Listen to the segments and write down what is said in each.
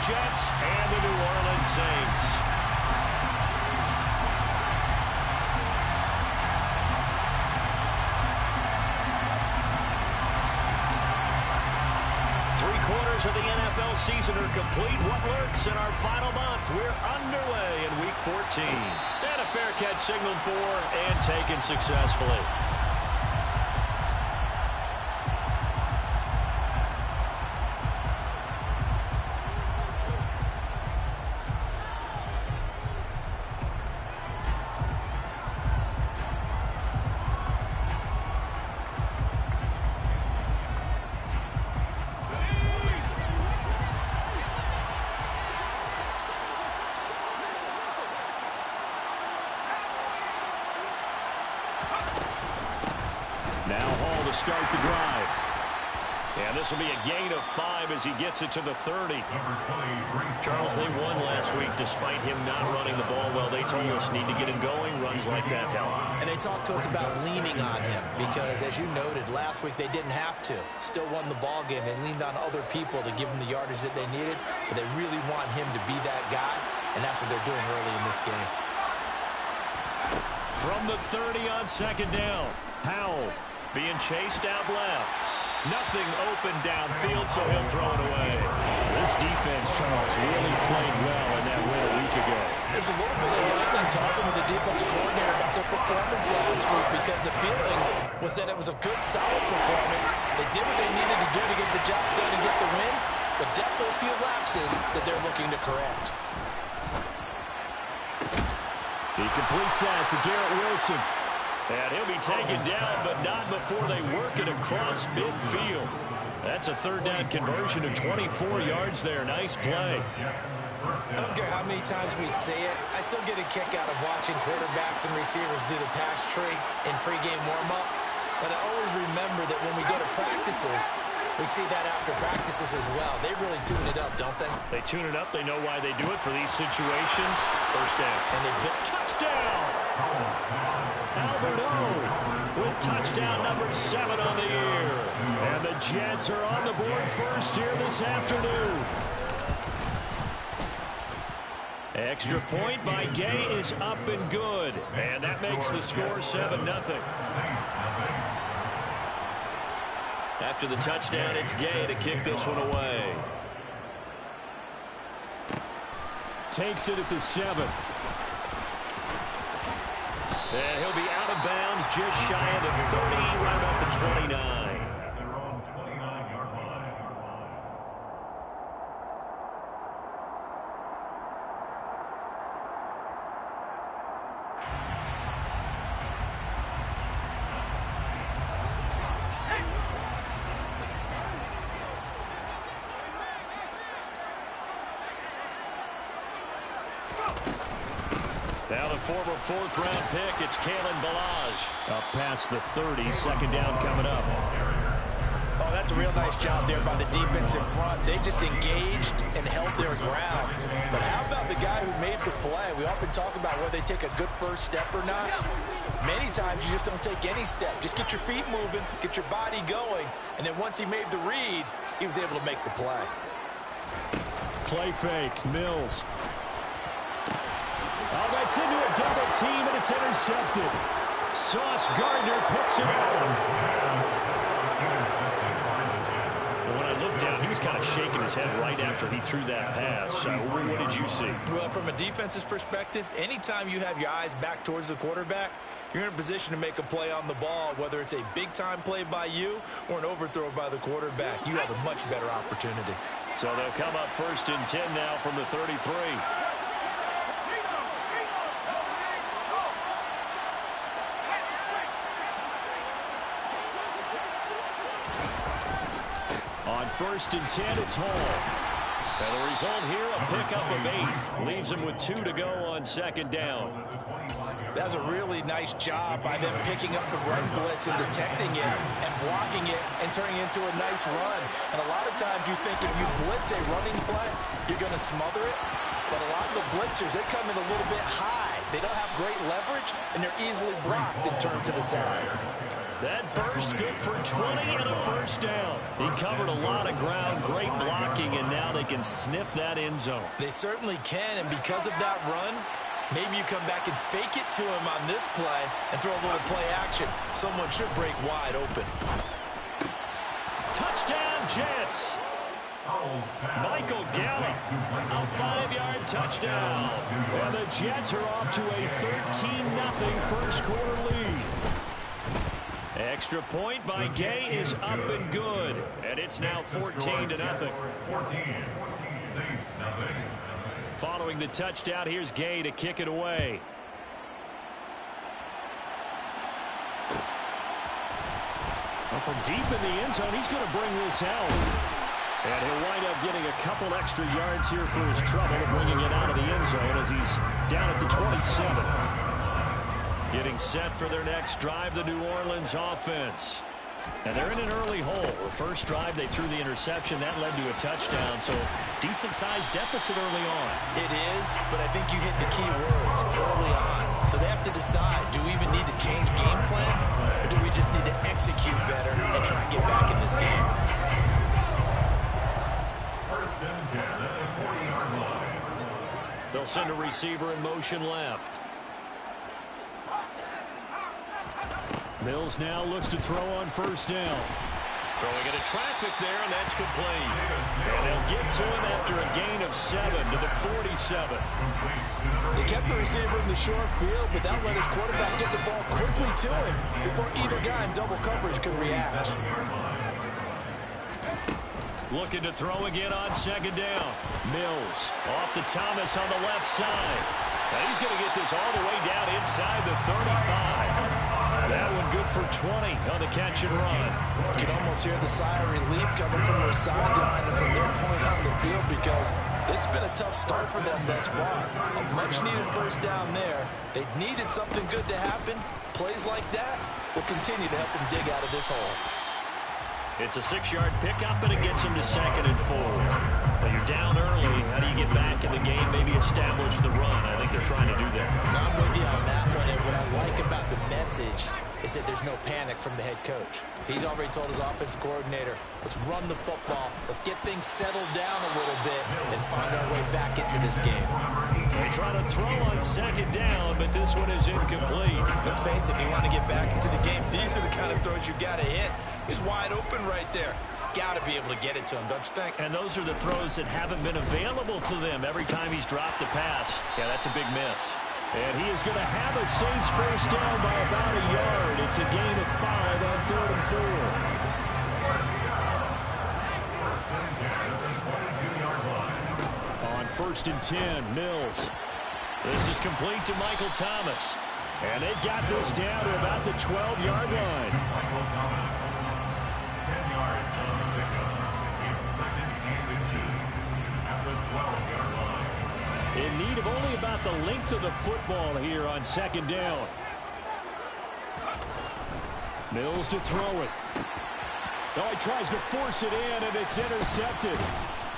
Jets and the New Orleans Saints. Three-quarters of the NFL season are complete. What lurks in our final month? We're underway in Week 14. And a fair catch signaled for and taken successfully. Now Hall to start the drive. And this will be a gain of 5 as he gets it to the 30. Charles, they won last week despite him not running the ball well. They told us need to get him going. Runs like that help. And they talked to us about leaning on him because, as you noted, last week they didn't have to. Still won the ball game. They leaned on other people to give them the yardage that they needed, but they really want him to be that guy, and that's what they're doing early in this game. From the 30 on second down, Powell being chased out left. Nothing open downfield, so he'll throw it away. This defense, Charles, really played well in that win a week ago. There's a little bit of lightning talking with the defense coordinator about their performance last week because the feeling was that it was a good, solid performance. They did what they needed to do to get the job done and get the win, but definitely a few lapses that they're looking to correct. He completes that to Garrett Wilson. And he'll be taken down, but not before they work it across midfield. That's a third down conversion of 24 yards there. Nice play. I don't care how many times we say it, I still get a kick out of watching quarterbacks and receivers do the pass tree in pregame warm-up. But I always remember that when we go to practices, we see that after practices as well. They really tune it up, don't they? They tune it up. They know why they do it for these situations. First down. And they built touchdown. Albert with touchdown number 7 on the year. And the Jets are on the board first here this afternoon. Extra point by Gay is up and good. And that makes the score 7-0. After the touchdown, it's Gay to kick this one away. Takes it at the 7. And he'll be out of bounds just shy of the 30, right off the 29. Now the former 4th-round pick, it's Kalen Ballage. Up past the 30, second down coming up. Oh, that's a real nice job there by the defense in front. They just engaged and held their ground. But how about the guy who made the play? We often talk about whether they take a good first step or not. Many times you just don't take any step. Just get your feet moving, get your body going, and then once he made the read, he was able to make the play. Play fake, Mills. Oh, that's into a double team, and it's intercepted. Sauce Gardner picks it up. When I looked down, he was kind of shaking his head right after he threw that pass. What did you see? Well, from a defense's perspective, anytime you have your eyes back towards the quarterback, you're in a position to make a play on the ball, whether it's a big-time play by you or an overthrow by the quarterback. You have a much better opportunity. So they'll come up 1st and 10 now from the 33. On 1st and 10, it's Hall. And the result here, a pickup of 8. Leaves him with 2 to go on 2nd down. That's a really nice job by them picking up the run blitz and detecting it and blocking it and turning it into a nice run. And a lot of times you think if you blitz a running play, you're going to smother it. But a lot of the blitzers, they come in a little bit high. They don't have great leverage, and they're easily blocked and turned to the side. That burst good for 20 and a first down. He covered a lot of ground, great blocking, and now they can sniff that end zone. They certainly can, and because of that run, maybe you come back and fake it to him on this play and throw a little play action. Someone should break wide open. Touchdown, Jets. Michael Gallup, a 5-yard touchdown. And the Jets are off to a 13-0 first quarter lead. Extra point by Gay is up and good. And it's now 14-0. Following the touchdown, here's Gay to kick it away. Well, from deep in the end zone, he's going to bring this out. And he'll wind up getting a couple extra yards here for his trouble, bringing it out of the end zone as he's down at the 27. Getting set for their next drive, the New Orleans offense. And they're in an early hole. The first drive, they threw the interception. That led to a touchdown, so decent-sized deficit early on. It is, but I think you hit the key words early on. So they have to decide, do we even need to change game plan, or do we just need to execute better and try and get back in this game? First and 10 at the 40-yard line. They'll send a receiver in motion left. Mills now looks to throw on first down. Throwing into traffic there, and that's complete. And they'll get to him after a gain of 7 to the 47. He kept the receiver in the short field, but that let his quarterback get the ball quickly to him before either guy in double coverage could react. Looking to throw again on second down. Mills off to Thomas on the left side. Now he's going to get this all the way down inside the 35. That one good for 20 on the catch and run. You can almost hear the sigh of relief coming from their sideline and from their point on the field because this has been a tough start for them thus far. A much-needed first down there. They needed something good to happen. Plays like that will continue to help them dig out of this hole. It's a 6-yard pickup, and it gets them to 2nd and 4. Well, you're down early. How do you get back in the game, maybe establish the run? I think they're trying to do that. I'm with you on that one, and what I like about the message is that there's no panic from the head coach. He's already told his offensive coordinator, let's run the football, let's get things settled down a little bit, and find our way back into this game. They try to throw on second down, but this one is incomplete. Let's face it, if you want to get back into the game, these are the kind of throws you got to hit. He's wide open right there. Got to be able to get it to him, don't you think? And those are the throws that haven't been available to them every time he's dropped a pass. Yeah, that's a big miss. And he is going to have a Saints first down by about a yard. It's a gain of 5 on 3rd and 4. On 1st and 10, Mills. This is complete to Michael Thomas. And they've got this down to about the 12-yard line. Michael Thomas, 10 yards on the pickup. It's 2nd and inches at the 12-yard line. In need of only about the length of the football here on second down. Mills to throw it. Oh, he tries to force it in, and it's intercepted.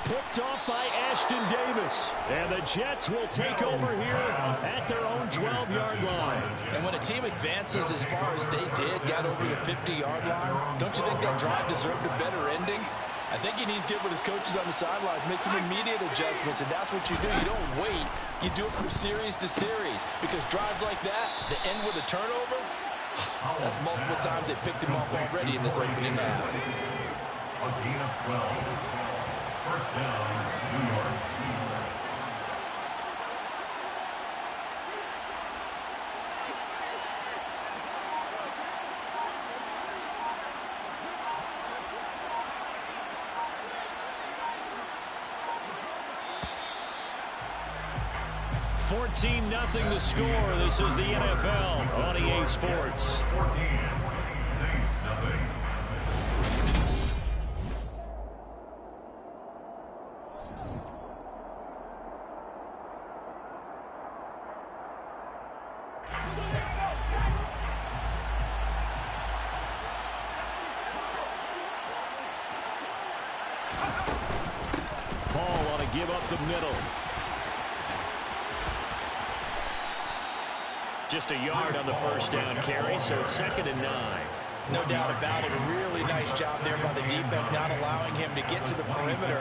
Picked off by Ashton Davis. And the Jets will take over here at their own 12-yard line. And when a team advances as far as they did, got over the 50-yard line, don't you think that drive deserved a better ending? I think he needs to get with his coaches on the sidelines, make some immediate adjustments, and that's what you do. You don't wait. You do it from series to series because drives like that, that end with a turnover, that's multiple times they picked him off already in this opening half. A gain of 12. First down, New York. $14-0 the score. This is the NFL on EA Sports. 14, Saints nothing. Paul want to give up the middle. Just a yard on the first down carry, so it's 2nd and 9. No doubt about it. A really nice job there by the defense, not allowing him to get to the perimeter.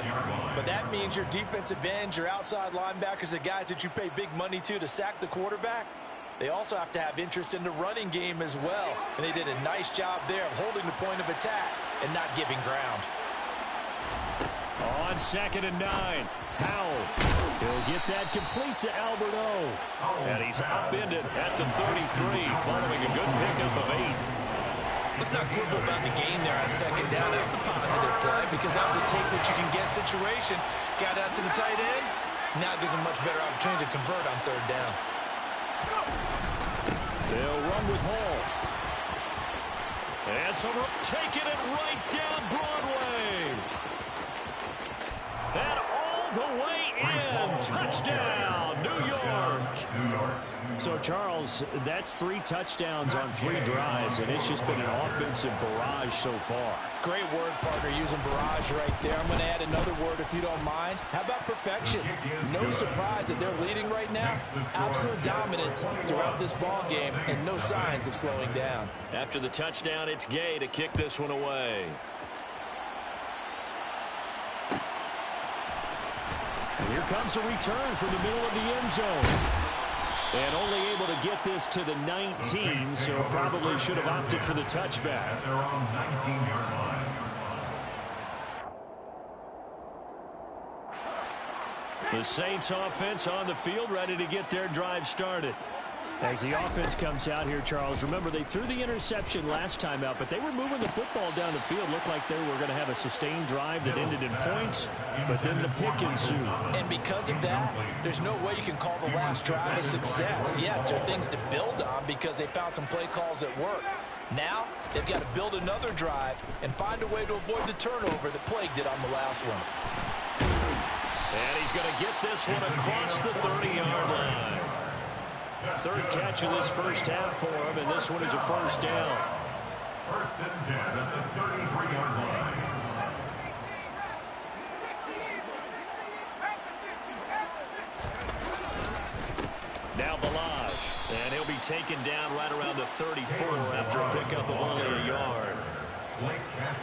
But that means your defensive ends, your outside linebackers, the guys that you pay big money to sack the quarterback, they also have to have interest in the running game as well. And they did a nice job there of holding the point of attack and not giving ground. On 2nd and 9, Howell. He'll get that complete to Alberto. And he's upended at the 33 following a good pickup of 8. Let's not quibble about the game there on 2nd down. That was a positive play because that was a take-what-you-can-get situation. Got out to the tight end. Now gives him much better opportunity to convert on 3rd down. They'll run with Hall. And so taking it right down Broadway. And all the way in. Touchdown, New York. So, Charles, that's 3 touchdowns on 3 drives, and it's just been an offensive barrage so far. Great word, partner, using barrage right there. I'm going to add another word if you don't mind. How about perfection? No surprise that they're leading right now. Absolute dominance throughout this ball game, and no signs of slowing down. After the touchdown, it's Gay to kick this one away. And here comes a return from the middle of the end zone. And only able to get this to the 19, so probably should have opted for the touchback. At their own 19-yard line. The Saints offense on the field, ready to get their drive started. As the offense comes out here, Charles, remember they threw the interception last time out, but they were moving the football down the field. Looked like they were going to have a sustained drive that ended in points, but then the pick ensued. And because of that, there's no way you can call the last drive a success. Yes, there are things to build on because they found some play calls that work. Now, they've got to build another drive and find a way to avoid the turnover that plagued it on the last one. And he's going to get this one across the 30-yard line. 3rd catch of this first half for him, and this one is a 1st down. 1st and 10 at the 33-yard line. Now Balaj, and he'll be taken down right around the 34 after a pickup of only a yard.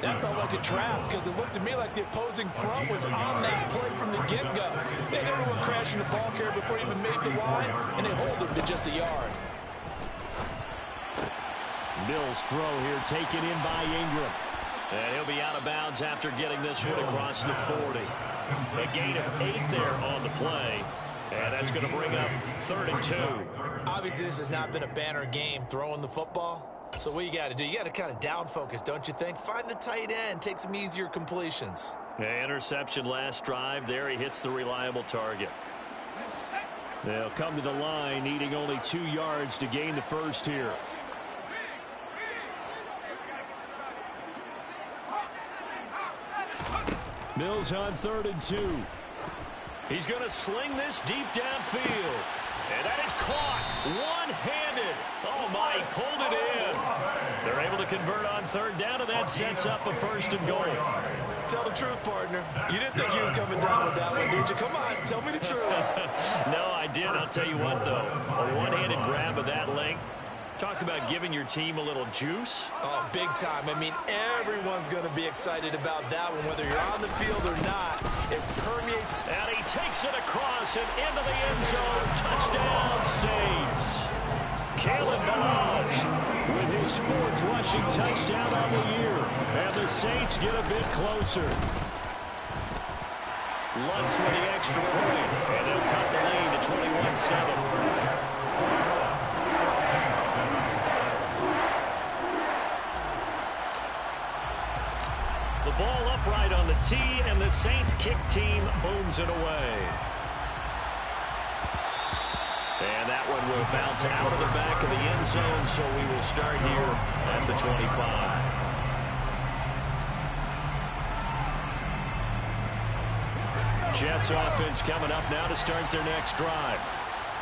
That felt like a trap because it looked to me like the opposing front was on that play from the get-go. They had everyone crashing the ball carrier before he even made the line, and they hold him to just a yard. Mills' throw here taken in by Ingram. And he'll be out of bounds after getting this one across the 40. A gain of 8 there on the play. And that's going to bring up 3rd and 2. Obviously, this has not been a banner game throwing the football. So what you got to do, you got to kind of down focus, don't you think? Find the tight end, take some easier completions. Interception last drive. There he hits the reliable target. They'll come to the line, needing only 2 yards to gain the first here. Mills on 3rd and 2. He's going to sling this deep downfield. And that is caught one-handed. Oh, my, he pulled it in. They're able to convert on 3rd down, and that sets up a 1st and goal. Tell the truth, partner. You didn't think he was coming down with that one, did you? Come on, tell me the truth. No, I did. I'll tell you what, though. A one-handed grab of that length. Talk about giving your team a little juice. Oh, big time. I mean, everyone's going to be excited about that one, whether you're on the field or not. It permeates. And he takes it across and into the end zone. Touchdown, Saints. Kalen Balaj with his 4th rushing touchdown on the year. And the Saints get a bit closer. Lutz with the extra point. And they'll cut the lead to 21-7. The ball upright on the tee, and the Saints kick team booms it away. And that one will bounce out of the back of the end zone, so we will start here at the 25. Jets offense coming up now to start their next drive.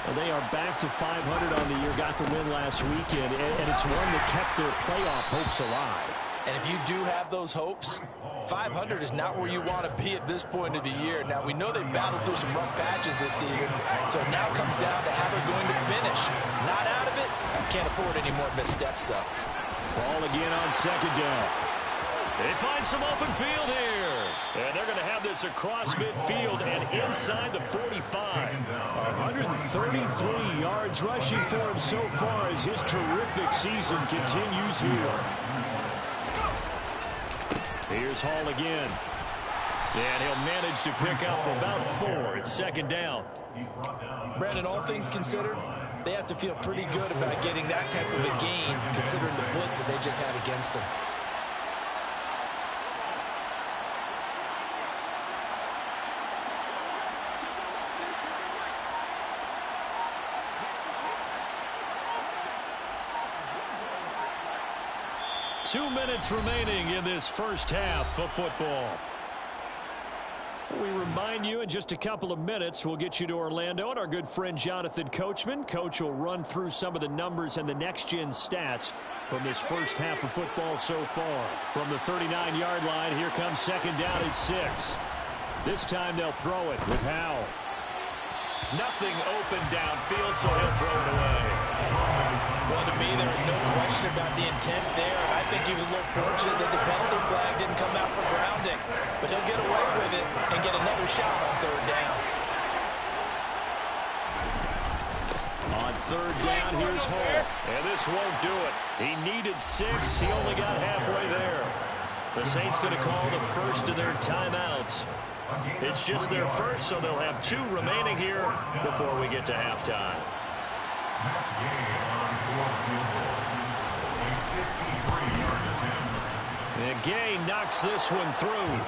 Well, they are back to 500 on the year, got the win last weekend, and it's one that kept their playoff hopes alive. And if you do have those hopes, 500 is not where you want to be at this point of the year. Now, we know they've battled through some rough patches this season, so now it comes down to how they're going to finish. Not out of it. Can't afford any more missteps, though. Ball again on second down. They find some open field here. And they're going to have this across midfield and inside the 45. 133 yards rushing for him so far as his terrific season continues here. Here's Hall again. And he'll manage to pick up about 4. It's second down. Brandon, all things considered, they have to feel pretty good about getting that type of a gain considering the blitz that they just had against them. Two minutes remaining in this first half of football. We remind you in just a couple of minutes we'll get you to Orlando and our good friend Jonathan Coachman. Coach will run through some of the numbers and the next-gen stats from this first half of football so far. From the 39-yard line, here comes second down at 6. This time they'll throw it with Howell. Nothing open downfield, so he'll throw it away. Well, to me, there was no question about the intent there, and I think he was a little fortunate that the penalty flag didn't come out for grounding. But he'll get away with it and get another shot on third down. On third down, here's Hall. And this won't do it. He needed 6. He only got halfway there. The Saints going to call the first of their timeouts. It's just their first, so they'll have 2 remaining here before we get to halftime. And Gay knocks this one through.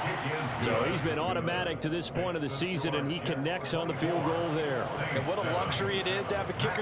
So he's been automatic to this point of the season, and he connects on the field goal there. And what a luxury it is to have a kicker